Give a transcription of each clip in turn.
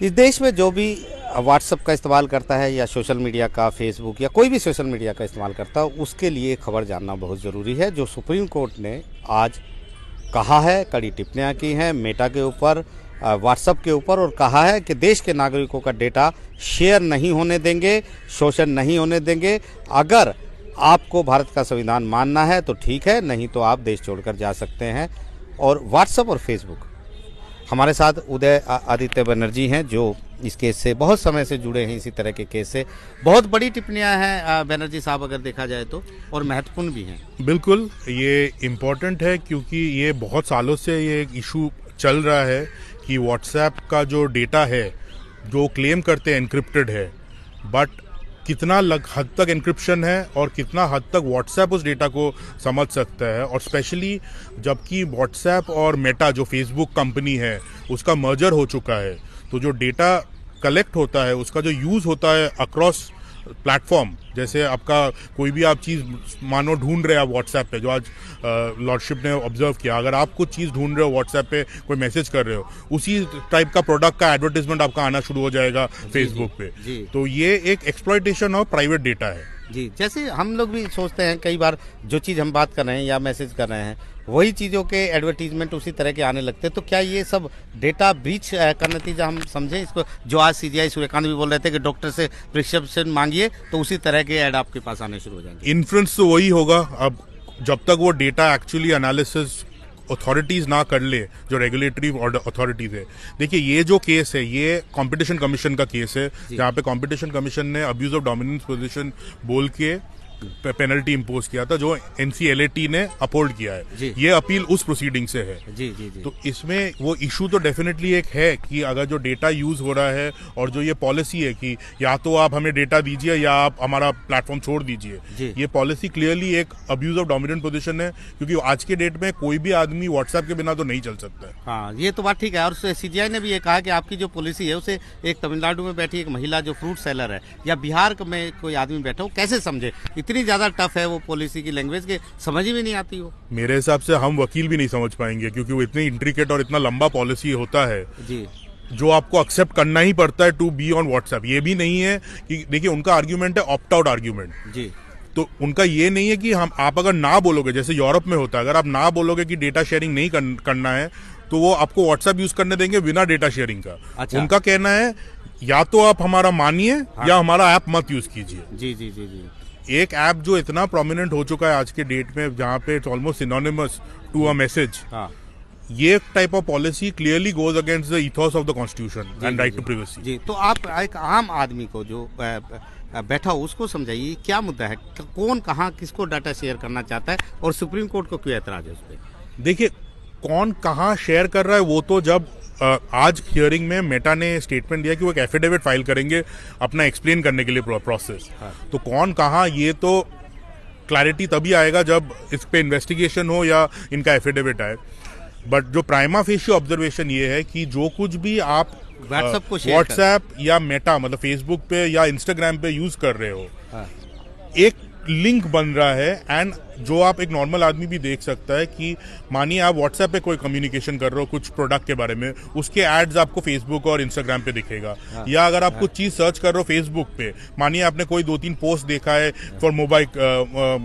इस देश में जो भी व्हाट्सएप का इस्तेमाल करता है या सोशल मीडिया का, फेसबुक या कोई भी सोशल मीडिया का इस्तेमाल करता है, उसके लिए खबर जानना बहुत ज़रूरी है। जो सुप्रीम कोर्ट ने आज कहा है, कड़ी टिप्पणियां की हैं मेटा के ऊपर, व्हाट्सएप के ऊपर, और कहा है कि देश के नागरिकों का डेटा शेयर नहीं होने देंगे, शोषण नहीं होने देंगे। अगर आपको भारत का संविधान मानना है तो ठीक है, नहीं तो आप देश छोड़कर जा सकते हैं। और व्हाट्सएप और फेसबुक, हमारे साथ उदय आदित्य बनर्जी हैं जो इस केस से बहुत समय से जुड़े हैं, इसी तरह के केस से। बहुत बड़ी टिप्पणियां हैं बनर्जी साहब, अगर देखा जाए तो, और महत्वपूर्ण भी हैं। बिल्कुल, ये इम्पोर्टेंट है क्योंकि ये बहुत सालों से ये एक इशू चल रहा है कि व्हाट्सएप का जो डेटा है, जो क्लेम करते हैं एनक्रिप्टेड है, बट कितना हद तक एन्क्रिप्शन है और कितना हद तक व्हाट्सएप उस डेटा को समझ सकता है। और स्पेशली जबकि व्हाट्सएप और मेटा जो फेसबुक कंपनी है उसका मर्जर हो चुका है, तो जो डेटा कलेक्ट होता है उसका जो यूज़ होता है अक्रॉस प्लेटफॉर्म, जैसे आपका कोई भी आप चीज़ मानो ढूंढ रहे हैं आप व्हाट्सएप पे, जो आज लॉर्डशिप ने ऑब्जर्व किया, अगर आप कुछ चीज़ ढूंढ रहे हो व्हाट्सएप पे, कोई मैसेज कर रहे हो, उसी टाइप का प्रोडक्ट का एडवर्टाइजमेंट आपका आना शुरू हो जाएगा फेसबुक पे। तो ये एक एक्सप्लॉयटेशन ऑफ प्राइवेट डेटा है जी। जैसे हम लोग भी सोचते हैं कई बार, जो चीज़ हम बात कर रहे हैं या मैसेज कर रहे हैं, वही चीज़ों के एडवर्टीजमेंट उसी तरह के आने लगते हैं। तो क्या ये सब डेटा ब्रीच का नतीजा हम समझें इसको? जो आज सीजीआई सूर्यकांत भी बोल रहे थे कि डॉक्टर से प्रिस्क्रिप्शन मांगिए तो उसी तरह के ऐड आपके पास आने शुरू हो जाएंगे। इन्फ्लुएंस तो वही होगा। अब जब तक वो डेटा एक्चुअली एनालिसिस अथॉरिटीज ना कर ले, जो रेगुलेटरी अथॉरिटीज है। देखिए, ये जो केस है ये कंपटीशन कमीशन का केस है, जहाँ पे कंपटीशन कमीशन ने अब्यूज ऑफ डोमिनेंस पोजीशन बोल के पेनल्टी इंपोज किया था, जो एनसीएलएटी ने अपहोल्ड किया है। ये अपील उस प्रोसीडिंग से है। जी। तो इसमें वो इशू तो डेफिनेटली एक है कि अगर जो डेटा यूज हो रहा है और जो ये पॉलिसी है कि या तो आप हमें डेटा दीजिए या आप हमारा प्लेटफॉर्म छोड़ दीजिए, ये पॉलिसी क्लियरली एक अब्यूज ऑफ डोमिनेंट पोजीशन है, क्योंकि आज के डेट में कोई भी आदमी व्हाट्सएप के बिना तो नहीं चल सकता है। हाँ, ये तो बात ठीक है। और सीजीआई ने भी ये कहा कि आपकी जो पॉलिसी है उसे एक तमिलनाडु में बैठी एक महिला जो फ्रूट सेलर है या बिहार में कोई आदमी बैठा हो कैसे समझे? इतनी ज्यादा टफ है वो पॉलिसी की लैंग्वेज के, समझ ही भी नहीं आती हो। मेरे हिसाब से हम वकील भी नहीं समझ पाएंगे, क्योंकि वो इतनी इंट्रिकेट और इतना लंबा पॉलिसी होता है जी, जो आपको एक्सेप्ट करना ही पड़ता है टू बी ऑन व्हाट्सएप। ये भी नहीं है कि, देखिए, उनका आर्ग्यूमेंट है ऑप्ट आउट आर्ग्यूमेंट जी। तो उनका ये नहीं है कि आप अगर ना बोलोगे, जैसे यूरोप में होता है, अगर आप ना बोलोगे कि डेटा शेयरिंग नहीं करना है तो वो आपको व्हाट्सएप यूज करने देंगे बिना डेटा शेयरिंग का। अच्छा। उनका कहना है या तो आप हमारा मानिए, हाँ, या हमारा ऐप मत यूज कीजिए। जी। एक ऐप जो इतना प्रोमिनेंट हो चुका है आज के डेट में, जहाँ पे it's almost synonymous to a message, ये type of policy clearly goes against the ethos of the constitution and right to privacy. जी, तो आप एक आम आदमी को जो बैठा हो उसको समझाइए क्या मुद्दा है, कौन कहाँ किसको डाटा शेयर करना चाहता है और सुप्रीम कोर्ट को क्यों एतराज है उस पर? देखिए, कौन कहाँ शेयर कर रहा है वो तो जब आज हियरिंग में मेटा ने स्टेटमेंट दिया कि वो एक एफिडेविट फाइल करेंगे अपना एक्सप्लेन करने के लिए प्रोसेस। तो कौन कहाँ, ये तो क्लैरिटी तभी आएगा जब इस पे इन्वेस्टिगेशन हो या इनका एफिडेविट आए। बट जो प्राइमा फेशियो ऑब्जर्वेशन ये है कि जो कुछ भी आप व्हाट्सएप या मेटा मतलब फेसबुक पे या इंस्टाग्राम पे यूज कर रहे हो, एक लिंक बन रहा है। एंड जो आप एक नॉर्मल आदमी भी देख सकता है कि मानिए आप व्हाट्सएप पे कोई कम्युनिकेशन कर रहे हो कुछ प्रोडक्ट के बारे में, उसके एड्स आपको फेसबुक और इंस्टाग्राम पे दिखेगा। या अगर आप कुछ चीज सर्च कर रहे हो फेसबुक पे, मानिए आपने कोई 2-3 पोस्ट देखा है फॉर मोबाइल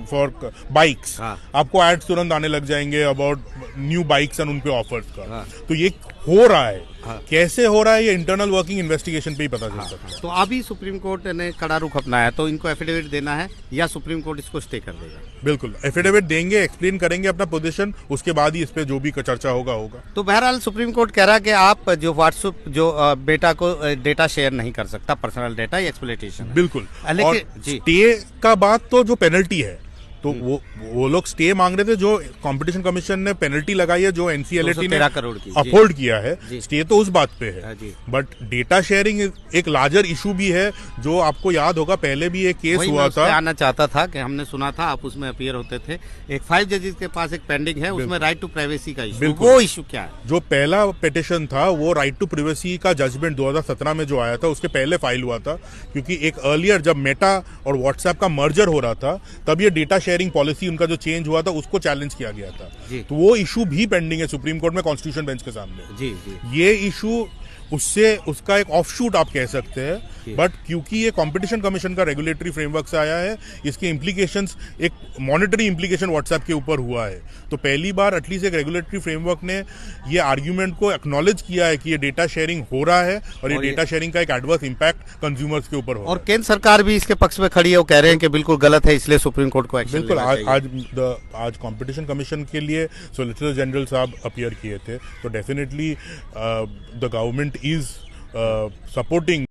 फॉर बाइक्स, आपको एड्स तुरंत आने लग जाएंगे अबाउट न्यू बाइक्स एंड उन पे ऑफर्स का। तो ये हो रहा है, कैसे हो रहा है ये इंटरनल वर्किंग इन्वेस्टिगेशन पे ही पता चल सकता है। तो अभी सुप्रीम कोर्ट ने कड़ा रुख अपनाया, तो इनको एफिडेविट देना है या सुप्रीम कोर्ट इसको स्टे कर देगा? बिल्कुल, एफिडेविट देंगे, एक्सप्लेन करेंगे अपना पोजीशन, उसके बाद ही इस पे जो भी चर्चा होगा। तो बहरहाल सुप्रीम कोर्ट कह रहा है कि आप जो व्हाट्सएप जो बेटा को डेटा शेयर नहीं कर सकता, पर्सनल डेटा या एक्सप्लॉयटेशन। बिल्कुल। और स्टे का बात तो जो पेनल्टी है, तो वो लोग स्टे मांग रहे थे, जो कंपटीशन कमीशन ने पेनल्टी लगाई है, जो एनसीएलएटी ने अपहोल्ड किया है, स्टे तो उस बात पे है। बट डेटा शेयरिंग एक लार्जर इशू भी है, जो आपको याद होगा पहले भी एक केस हुआ था। आना चाहता था कि हमने सुना था आप उसमें अपीयर होते थे, एक 5 जजेस के पास एक पेंडिंग है, उसमें राइट टू प्राइवेसी का इशू। वो इशू क्या है? जो पहला पिटिशन था वो राइट टू प्राइवेसी का जजमेंट 2017 में जो आया था उसके पहले फाइल हुआ था, क्योंकि एक अर्लियर जब मेटा और व्हाट्सएप का मर्जर हो रहा था तब ये डेटा शेयरिंग पॉलिसी उनका जो चेंज हुआ था उसको चैलेंज किया गया था। तो वो इशू भी पेंडिंग है सुप्रीम कोर्ट में कॉन्स्टिट्यूशन बेंच के सामने। ये इशू उससे उसका एक ऑफशूट आप कह सकते हैं, बट क्योंकि ये कंपटीशन कमीशन का रेगुलेटरी फ्रेमवर्क से आया है, इसके इम्प्लीकेशंस एक मॉनेटरी इम्प्लीकेशन व्हाट्सएप के ऊपर हुआ है। तो पहली बार एटलीस्ट एक रेगुलेटरी फ्रेमवर्क ने ये आर्ग्यूमेंट को एक्नॉलेज किया है कि ये डेटा शेयरिंग हो रहा है और ये डेटा शेयरिंग का एक एडवर्स इंपैक्ट कंज्यूमर्स के ऊपर हो रहा है। और केंद्र सरकार भी इसके पक्ष में खड़ी है, वो कह रहे हैं कि बिल्कुल गलत है, इसलिए सुप्रीम कोर्ट को एक्शन बिल्कुल। लेना चाहिए। आज कंपटीशन कमीशन के लिए सोलिसिटर जनरल साहब अपीयर किए थे, तो definitely the government is supporting